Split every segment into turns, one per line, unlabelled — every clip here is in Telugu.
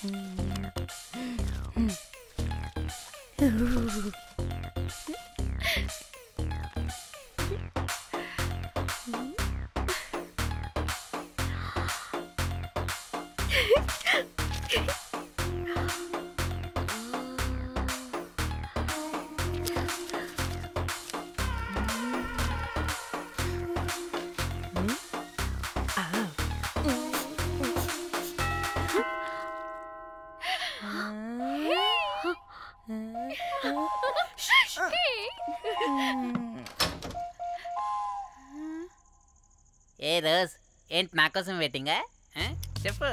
ఏ రోజ్ ఏంటి నా కోసం వెయిటింగా? చెప్పు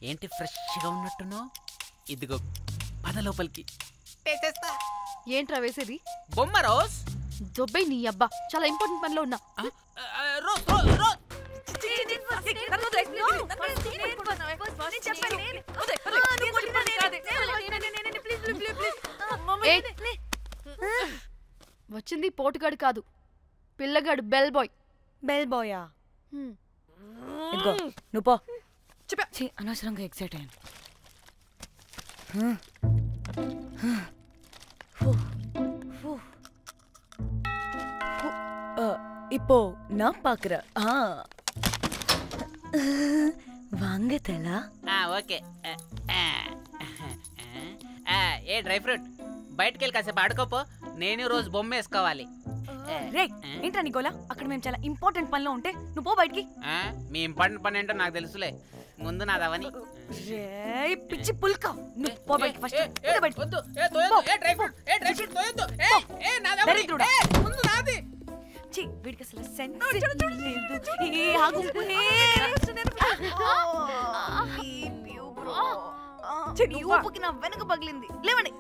ఏంటి ఫ్రెష్గా ఉన్నట్టున్నావు? ఇదిగో పద లోపలికి వేసేస్తా.
ఏంట్రా వేసేది?
బొమ్మ రోజ్.
దొబ్బై నీ అబ్బా, చాలా ఇంపార్టెంట్ పనిలో ఉన్నా. వచ్చింది పోటుగాడు కాదు, పిల్లగాడు బెల్ బాయ్.
బెల్ బాయా? ఇదిగో నువ్వు పో. అనవసరంగా ఎక్సైట్ అయ్యాను. இப்போ நான் பாக்குறேன். வாங்கதலா?
ఓకే. ఏ డ్రై ఫ్రూట్ బయటికి వెళ్ళి కాసేపు ఆడుకోపో, నేను రోజు బొమ్మ వేసుకోవాలి.
రే ఏంట్రా నికోలా, అక్కడ మేము చాలా ఇంపార్టెంట్ పనిలో ఉంటే నువ్వు పో బయటికి.
మీ ఇంపార్టెంట్ పని ఏంటో నాకు తెలుసులే, ముందు నాదవని.
రే పిచ్చి పుల్క, నువ్వు పో బయటికి ఫస్ట్.
వద్దు, ఏ తోయొద్దు, ఏ డ్రై ఫ్రూట్, ఏ డ్రై ఫ్రూట్ తోయొద్దు. ఏ నాదవని, ముందు నాది.
ఛీ వీడికి అసలు సెన్స్ లేదు. ఏ ఆగు, నీ ఊపుకి నా వెనక పగిలింది. లేవండి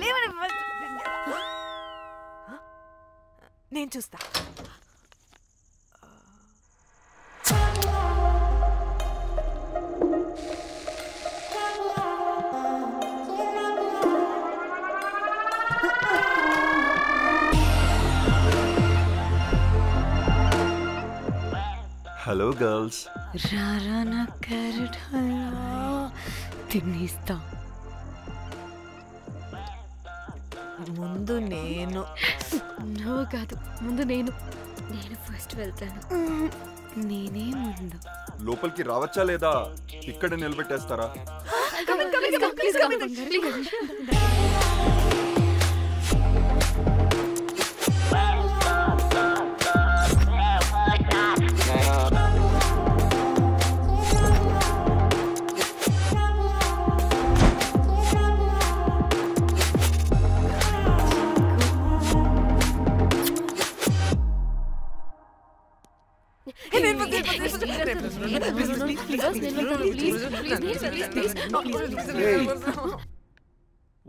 లేవండి, నేను చూస్తా.
Hello girls.
రారా నా క్యారెట్ హల్వా తినేస్తా.
ముందు నేను.
నువ్వు కాదు, ముందు నేను.
నేను ఫస్ట్ వెళ్తాను. నేనే ముందు.
లోపలికి రావచ్చా లేదా ఇక్కడ నిలబెట్టేస్తారా?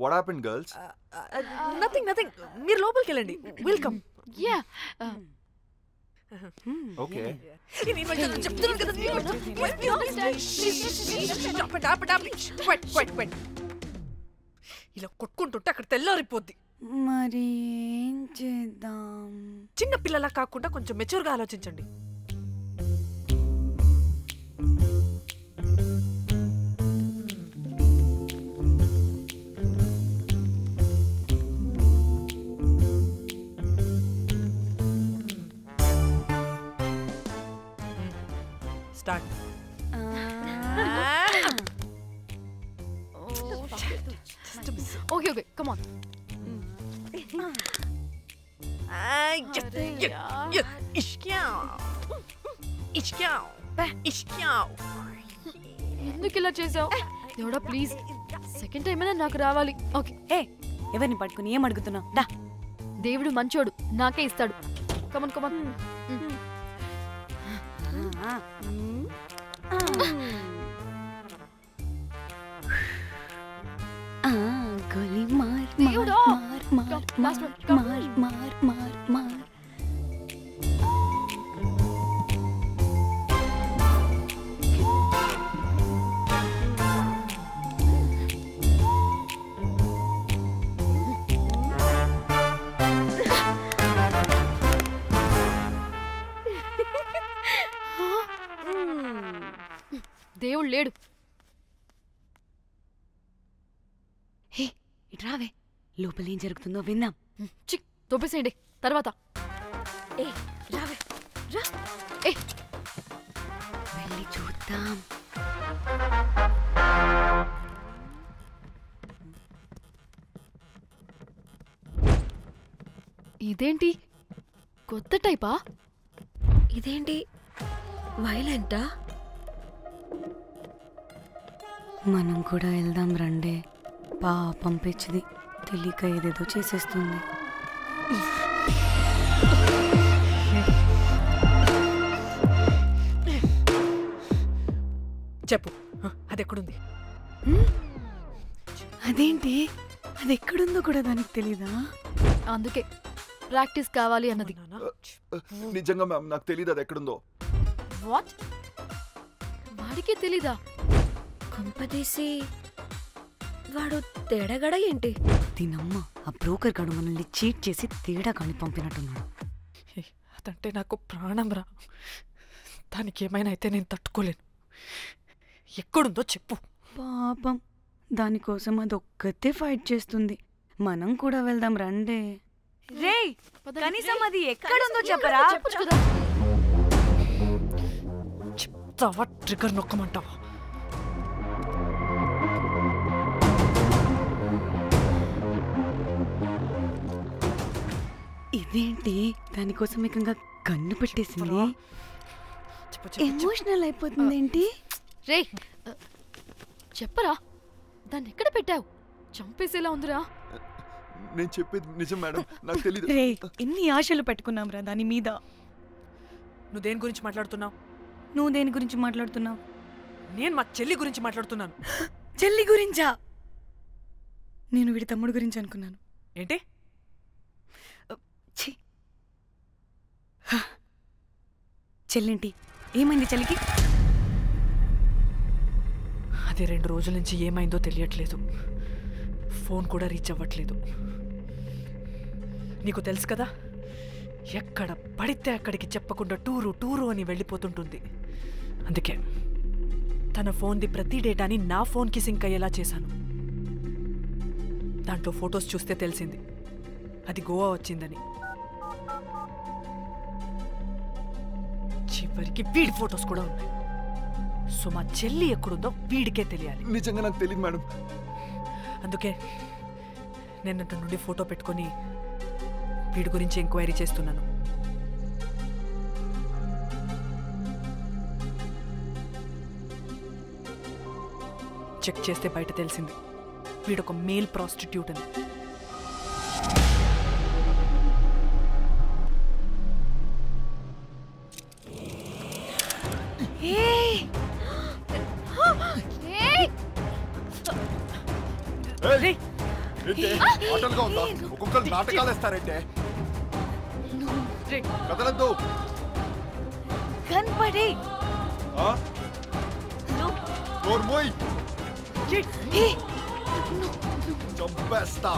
What happened, girls?
Nothing. మీరు లోపలికి వెళ్ళండి. వెల్కమ్.
Yeah.
Okay.
ఇలా కొట్టుకుంటుంటే అక్కడ తెల్లారిపోద్ది.
మరి ఏం చేద్దాం?
చిన్న పిల్లలా కాకుండా కొంచెం మెచ్యూర్గా ఆలోచించండి. Start.
Okay, come on. ఎందుకు ఇలా చేసావు? దేవుడా ప్లీజ్, సెకండ్ టైం అయినా నాకు రావాలి. ఓకే.
ఏ ఎవరిని పట్టుకుని ఏం అడుగుతున్నావు? డా,
దేవుడు మంచోడు, నాకే ఇస్తాడు. Come on come on.
గోలీ మార్
దేవుడా.
మార్ మార్ మార్ మార్ మార్ మార్.
దేవుడు లేడు.
ఇట్రావే లోపల ఏం జరుగుతుందో విందాం.
చిక్ తోపేసేయండి తర్వాత.
ఏ రావే రా.
ఏ
వెళ్ళి చూద్దాం.
ఇదేంటి కొత్త టైపా?
ఇదేంటి వైలెంటా?
మనం కూడా వెళ్దాం రండే. పాపం పిచ్చిది తెలియక ఏదేదో చేసేస్తుంది.
చెప్పు, అది ఎక్కడుంది?
అదేంటి అది ఎక్కడుందో కూడా దానికి తెలీదా?
అందుకే ప్రాక్టీస్ కావాలి అన్నది.
నిజంగా మ్యామ్ నాకు తెలియదు అది ఎక్కడుందో.
వాట్? వాడికే తెలీదా?
కొంపదీసి వాడు తేడాగడ ఏంటి?
దీనమ్మ ఆ బ్రోకర్ గాడు మనల్ని చీట్ చేసి తేడా కాని పంపినట్టున్నాడు.
అదంటే నాకు ప్రాణం రా. దానికి ఏమైనా అయితే నేను తట్టుకోలేను. ఎక్కడుందో చెప్పు.
పాపం దానికోసం అది ఒక్కతే ఫైట్ చేస్తుంది. మనం కూడా వెళ్దాం రండే. రేయ్ కనీసం అది ఎక్కడుందో చెప్పరా?
చెప్పొచ్చు కదా.
చెప్తావా? ట్రిగర్ నొక్కమంటావా?
ఇదేంటి దానికోసం ఏకంగా కన్ను పెట్టేసింది. ఎమోషనల్ అయిపోతుంది ఏంటి?
రే చెప్పరా, దాన్ని ఎక్కడ పెట్టావు? చంపేసేలా ఉందిరా.
నేను చెప్పేది నిజం మేడం, నాకు తెలియదు.
రే ఎన్ని ఆశలు పెట్టుకున్నాం రా దాని మీద.
నువ్వు దేని గురించి మాట్లాడుతున్నావు?
నువ్వు దేని గురించి మాట్లాడుతున్నావు?
నేను మా చెల్లి గురించి మాట్లాడుతున్నాను.
చెల్లి గురించా? నేను వీడి తమ్ముడు గురించి అనుకున్నాను.
ఏంటి?
చెల్లింటి ఏమైంది చెల్లికి?
అది 2 రోజుల నుంచి ఏమైందో తెలియట్లేదు. ఫోన్ కూడా రీచ్ అవ్వట్లేదు. నీకు తెలుసు కదా, ఎక్కడ పడితే అక్కడికి చెప్పకుండా టూరు అని వెళ్ళిపోతుంటుంది. అందుకే తన ఫోన్ది ప్రతి డేటాని నా ఫోన్కి సింక్ అయ్యేలా చేశాను. దాంట్లో ఫొటోస్ చూస్తే తెలిసింది అది గోవా వచ్చిందని. చివరికి వీడి ఫొటోస్ కూడా ఉన్నాయి. సో మా చెల్లి ఎక్కడుందో వీడికే తెలియాలి.
నిజంగా నాకు తెలియదు మేడం.
అందుకే నేను అటు నుండి ఫోటో పెట్టుకొని వీడి గురించి ఎంక్వైరీ చేస్తున్నాను. చెక్ చేస్తే బయట తెలిసింది వీడొక మేల్ ప్రాస్టిట్యూట్ అని.
ఆటలుగా ఉందా? ఒక్కొక్కరు నాటకాలు వేస్తారంటే కదలద్దు.
కనపడి
చంపేస్తా.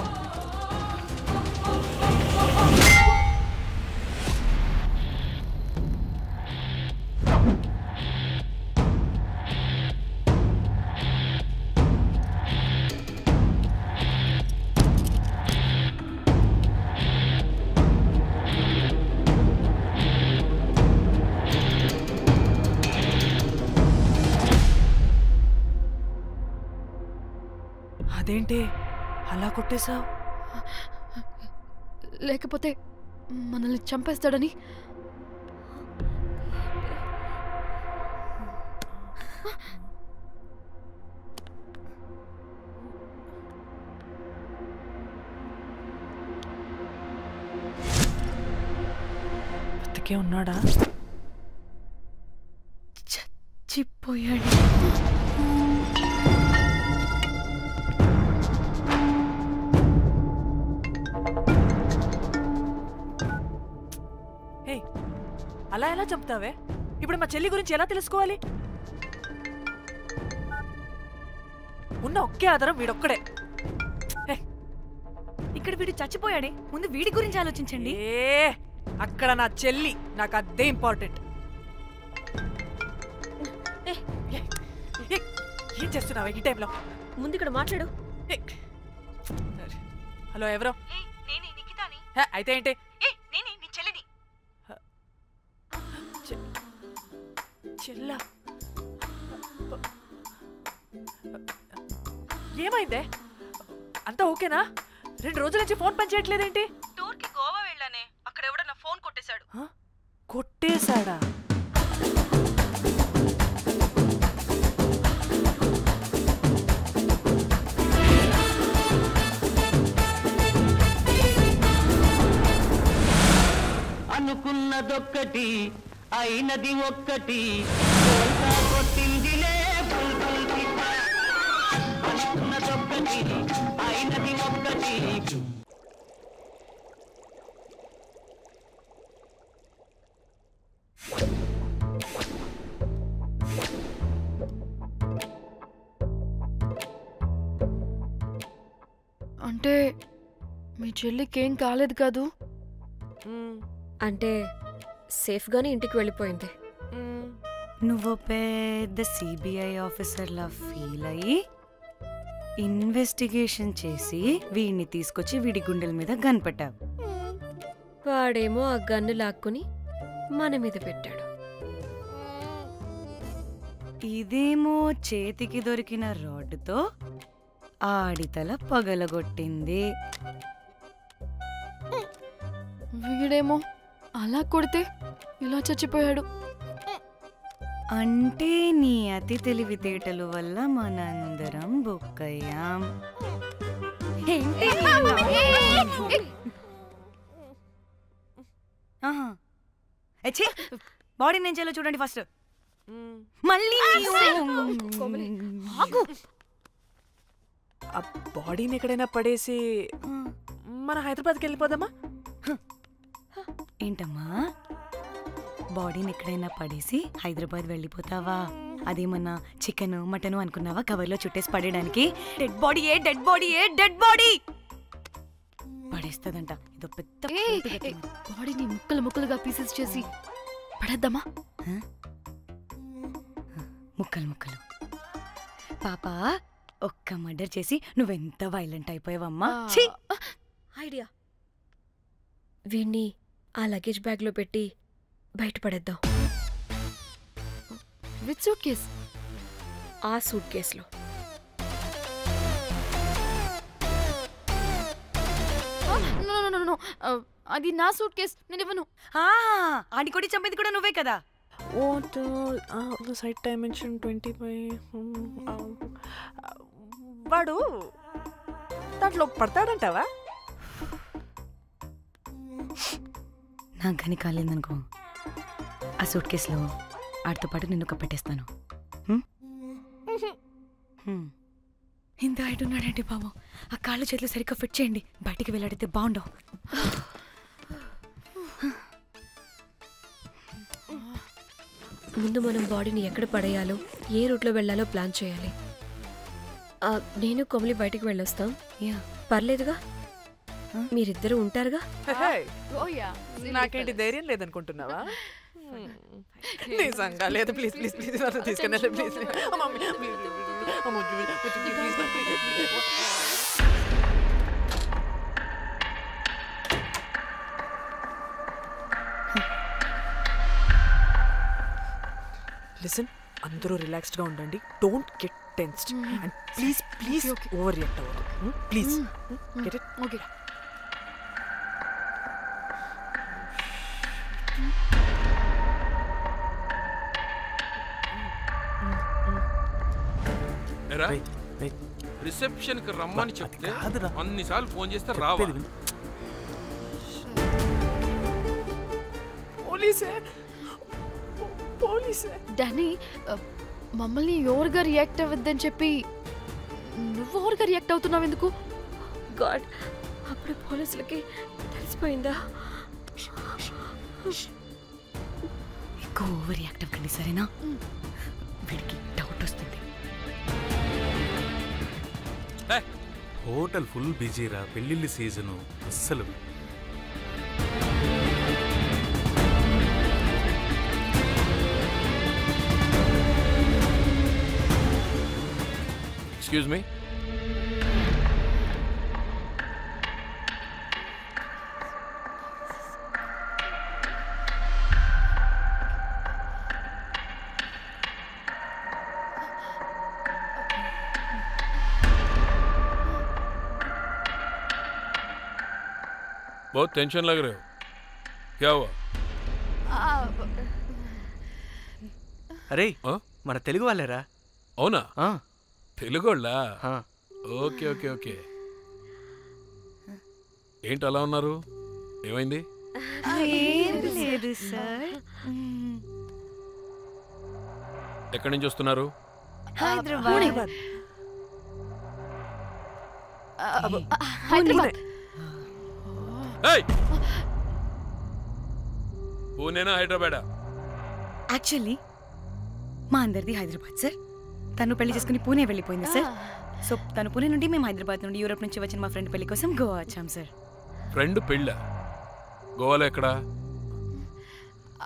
అదేంటి అలా కొట్టేశావు?
లేకపోతే మనల్ని చంపేస్తాడని.
బతికే ఉన్నాడా?
చచ్చిపోయాడు.
అలా ఎలా చెప్తావే? ఇప్పుడు మా చెల్లి గురించి ఎలా తెలుసుకోవాలి? ఉన్న ఒకే ఆధారం వీడొక్కడే.
ఇక్కడ వీడు చచ్చిపోయాడే, ముందు వీడి గురించి ఆలోచించండి.
అక్కడ నా చెల్లి, నాకు అదే ఇంపార్టెంట్. ఏం చేస్తున్నావే ఈ టైంలో?
ముందు ఇక్కడ మాట్లాడు.
హలో ఎవరో?
నేనే నిఖితాని.
అయితే ఏంటి?
నేనే నీ చెల్లిని.
చెల్లా ఏమైందే? అంతా ఓకేనా? 2 రోజుల నుంచి ఫోన్ పని చేయట్లేదేంటి?
టూర్కి గోవా వెళ్ళానే, అక్కడ ఎవడో నా ఫోన్ కొట్టేశాడు.
కొట్టేశాడా?
అనుకున్నదొక్కటి అయినది ఒక్కటి కొట్టిందిలే అనుకున్నదొక్కటి అయినది ఒక్కటి.
అంటే మీ చెల్లికేం కాలేదు కాదు?
అంటే సేఫ్గానే ఇంటికి వెళ్ళిపోయింది.
నువ్వు పెద్ద సిబిఐ ఆఫీసర్లా ఫీల్ అయ్యి ఇన్వెస్టిగేషన్ చేసి వీడిని తీసుకొచ్చి వీడి గుండెల మీద కనిపెట్టావు.
వాడేమో ఆ గన్ను లాక్కుని మన మీద పెట్టాడు.
ఇదేమో చేతికి దొరికిన రాడ్డుతో ఆడితల పగలగొట్టింది.
వీడేమో అలా కొడితే ఇలా చచ్చిపోయాడు.
అంటే నీ అతి తెలివితేటలు వల్ల మనందరం బుక్కయ్యాం. బాడీ నేను చేయాలో చూడండి ఫస్ట్. మళ్ళీ
ఆ బాడీని ఎక్కడైనా పడేసి మన హైదరాబాద్కి వెళ్ళిపోదామా?
ఏంటమ్మా, బాడీని ఎక్కడైనా పడేసి హైదరాబాద్ వెళ్ళిపోతావా? అదేమన్నా చికెన్ మటన్ అనుకున్నావా కవర్లో చుట్టేసి పడేయడానికి? డెడ్ బాడీ ఏ డెడ్ బాడీ ఏ డెడ్ బాడీ పడేస్తుందంట. ఇదో పెద్ద
బాడీని ముక్కలు ముక్కలుగా పీసెస్ చేసి పడేద్దామా?
ముక్కలు ముక్కలు. పాప, ఒక్క మర్డర్ చేసి నువ్వెంత వైలెంట్ అయిపోయావమ్మా.
ఐడియా, వీణ్ణి ఆ లగేజ్ బ్యాగ్లో పెట్టి బయటపడేద్దాం.
With suitcase?
ఆ సూట్ కేసులో.
అది నా సూట్ కేస్, నేను ఇవ్వను.
ఆడి కొట్టి చంపేది కూడా నువ్వే కదా.
Site dimension 25. వాడు దాంట్లో పడతాడంటావా?
నాకు కానీ కాలేదనుకో, ఆ సూట్ కేసులో ఆడితో పాటు నిన్ను కప్పెట్టేస్తాను. ఇంత హైట్ ఉన్నాడండి బాబు. ఆ కాళ్ళు చేతులు సరిగ్గా ఫిట్ చేయండి, బయటికి వెళ్ళాడితే బాగుండవు.
ముందు మనం బాడీని ఎక్కడ పడేయాలో, ఏ రూట్లో వెళ్ళాలో ప్లాన్ చేయాలి. నేను కొమలి బయటికి వెళ్ళొస్తాం. పర్లేదుగా, మీరిద్దరూ ఉంటారుగా.
నాకేంటి ధైర్యం లేదనుకుంటున్నావా? నిజంగా లేదు. ప్లీజ్ ప్లీజ్ ప్లీజ్ తీసుకెళ్ళి ప్లీజ్. లిసన్, అందరూ రిలాక్స్డ్గా ఉండండి. Don't get tensed and please please overreact అవ్వదు. Please get it?
Okay.
Reception కి రమ్మని చెప్తే అన్నిసార్లు ఫోన్ చేస్తే రావా?
పోలీసే.
డానీ, మమ్మల్ని ఎవరుగా రియాక్ట్ అవ్వద్దని చెప్పి నువ్వు ఎవరుగా రియాక్ట్ అవుతున్నావు ఎందుకు?
గాడ్, అప్పుడు పోలీసులకి తెలిసిపోయిందా?
ఎక్కువ ఓవర్ రియాక్ట్ అవ్వకండి, సరేనా? వీడికి డౌట్ వస్తుంది.
హోటల్ ఫుల్ బిజీరా, పెళ్ళిళ్ళ సీజను అస్సలు.
ఎక్స్క్యూజ్ మీ, बहुत टेंशन लग रहे हो, क्या हुआ?
అరే మన తెలుగు వాళ్ళేరా.
అవునా? తెలుగు వాళ్ళా? Okay okay okay. ఏంటి అలా ఉన్నారు, ఏమైంది?
ఏం లేదు సార్.
ఎక్కడి నుంచి వస్తున్నారు?
హైదరాబాద్.
పూణేనా హైదరాబాదా?
యాక్చువల్లీ మా అందరిది హైదరాబాద్ సార్. తను పెళ్లి చేసుకుని పూణే వెళ్ళిపోయింది సార్. సో తను పూణే నుండి మేము హైదరాబాద్ నుండి యూరోప్ నుంచి వచ్చిన మా ఫ్రెండ్ పెళ్లి కోసం గోవా వచ్చాం సార్.
ఫ్రెండ్ పెళ్ళా? గోవాలో ఎక్కడా?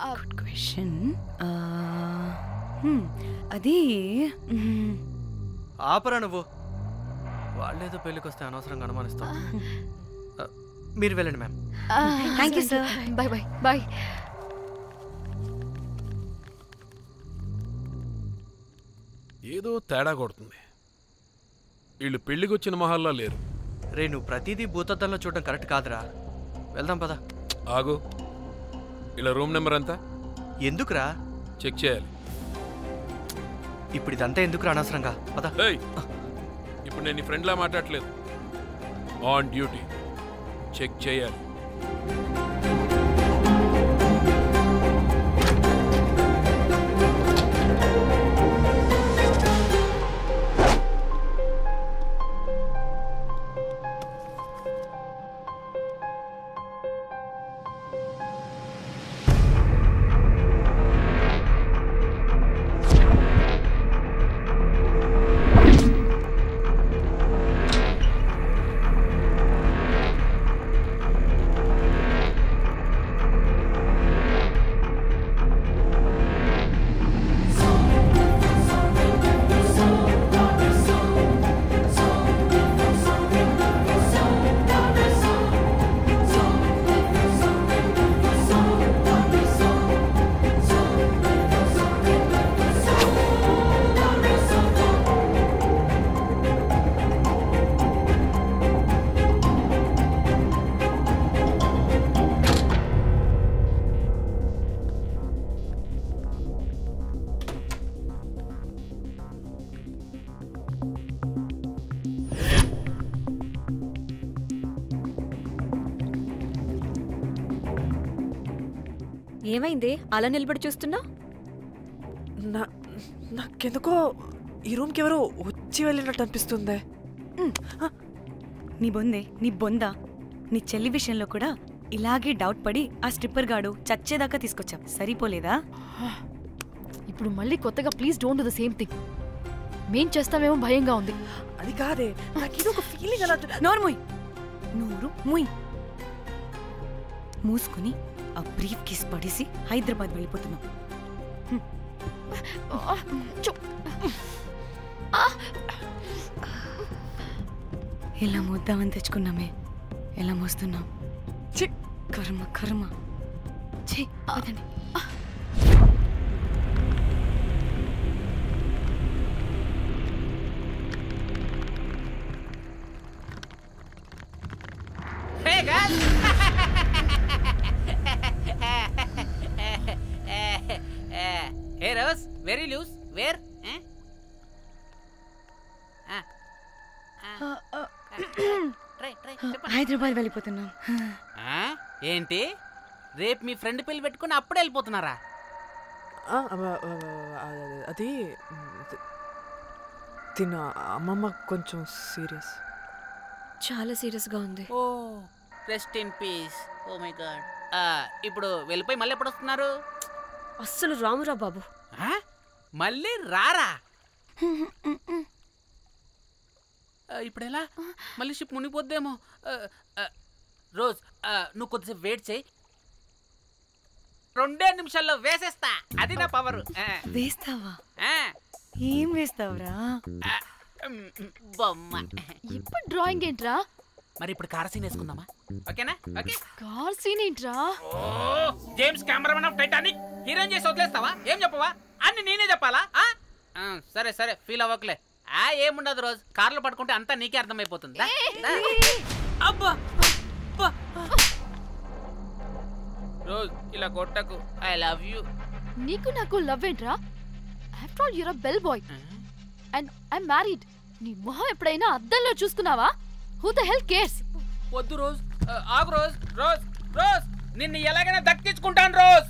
Good question. అది
ఆపరా నువ్వు. వాళ్ళేదో పెళ్ళికి వస్తే అనవసరంగా అనుమానిస్తాం. మీరు వెళ్ళండి ma'am.
Thank you sir.
Bye bye bye.
ఏదో తేడా కొడుతుంది. వీళ్ళు పెళ్లికి వచ్చిన మొహాల్లో లేరు.
రే నువ్వు ప్రతిదీ భూతద్దంలో చూడడం కరెక్ట్ కాదురా. వెళ్దాం పదా.
ఆగు, ఇలా రూమ్ నెంబర్ ఎంత?
ఎందుకురా?
చెక్ చేయాలి.
ఇప్పుడు ఇదంతా ఎందుకురా అనవసరంగా? పదా.
ఇప్పుడు నేను నీ ఫ్రెండ్లా మాట్లాడట్లేదు, ఆన్ డ్యూటీ. చెక్ చేయాలి.
ఏమైంది అలా నిలబడి చూస్తున్నా?
నాకెందుకో ఈ రూమ్కి ఎవరో వచ్చి వెళ్ళినట్టు అనిపిస్తుంది.
నీ బొందే, నీ బొందా, నీ చెల్లి విషయంలో కూడా ఇలాగే డౌట్ పడి ఆ స్ట్రిప్పర్ గాడు చచ్చేదాకా తీసుకొచ్చాం. సరిపోలేదా?
ఇప్పుడు మళ్ళీ కొత్తగా please don't do the same thing. మేం చేస్తామేమో భయంగా ఉంది.
అది కాదే, నాకేదో ఒక ఫీలింగ్ అలా.
నోర్ముయ్, నోరు ముయ్. మూసుకుని ఆ బ్రీఫ్ కేస్ పడేసి హైదరాబాద్ వెళ్ళిపోతున్నాం. ఎలా మోద్దామని తెచ్చుకున్నామే, ఎలా మోస్తున్నాం. కర్మ కర్మ. అదండి.
Hey guys! Hey Rose, very loose. Where?
Hyderabad వెళ్ళిపోతున్నాం.
ఏంటి, రేపు మీ ఫ్రెండ్ పెళ్లి పెట్టుకుని అప్పుడే వెళ్ళిపోతున్నారా?
అది తిన అమ్మమ్మ కొంచెం సీరియస్,
చాలా సీరియస్గా ఉంది.
Oh rest in peace. Oh my God. ఇప్పుడు వెళ్ళిపోయి మళ్ళీ ఎప్పుడు వస్తున్నారు?
అస్సలు రామురా బాబు.
మళ్ళీ రారా? ఇప్పుడు ఎలా? మళ్ళీ షిప్ మునిగిపోద్దేమో. రోజ్, నువ్వు కొద్దిసేపు వెయిట్ చేయి, 2 నిమిషాల్లో వేసేస్తా. అది నా పవర్.
వేస్తావా? ఏం వేస్తావురా?
బొమ్మ.
ఇప్పుడు డ్రాయింగ్ ఏంట్రా?
మరి ఇప్పుడు కార్ సీన్ వేసుకుందామా? ఓకేనా? ఓకే.
కార్ సీన్ ఏంట్రా?
James Cameron of Titanic heroine చేసి వదిలేస్తావా? ఏం చెప్పవా? అన్ని నేనే చెప్పాలా? సరే సరే, ఫీల్ అవ్వకలే. ఏముండదు రోజు, కార్లో పడుకుంటే అంతా నీకే అర్థమైపోతుంది. అబ్బా ఇలా కొట్టకు. I love you.
నీకు నాకు లవ్ ఏంట్రా? After all you're a bellboy and I married. నీ మొహం ఎప్పుడైనా అద్దంలో చూసుకున్నావా? Who the hell cares?
వద్దు రోజ్. ఆగు రోజ్. రోజ్ రోజ్ నిన్ను ఎలాగైనా దక్కించుకుంటాను రోజ్.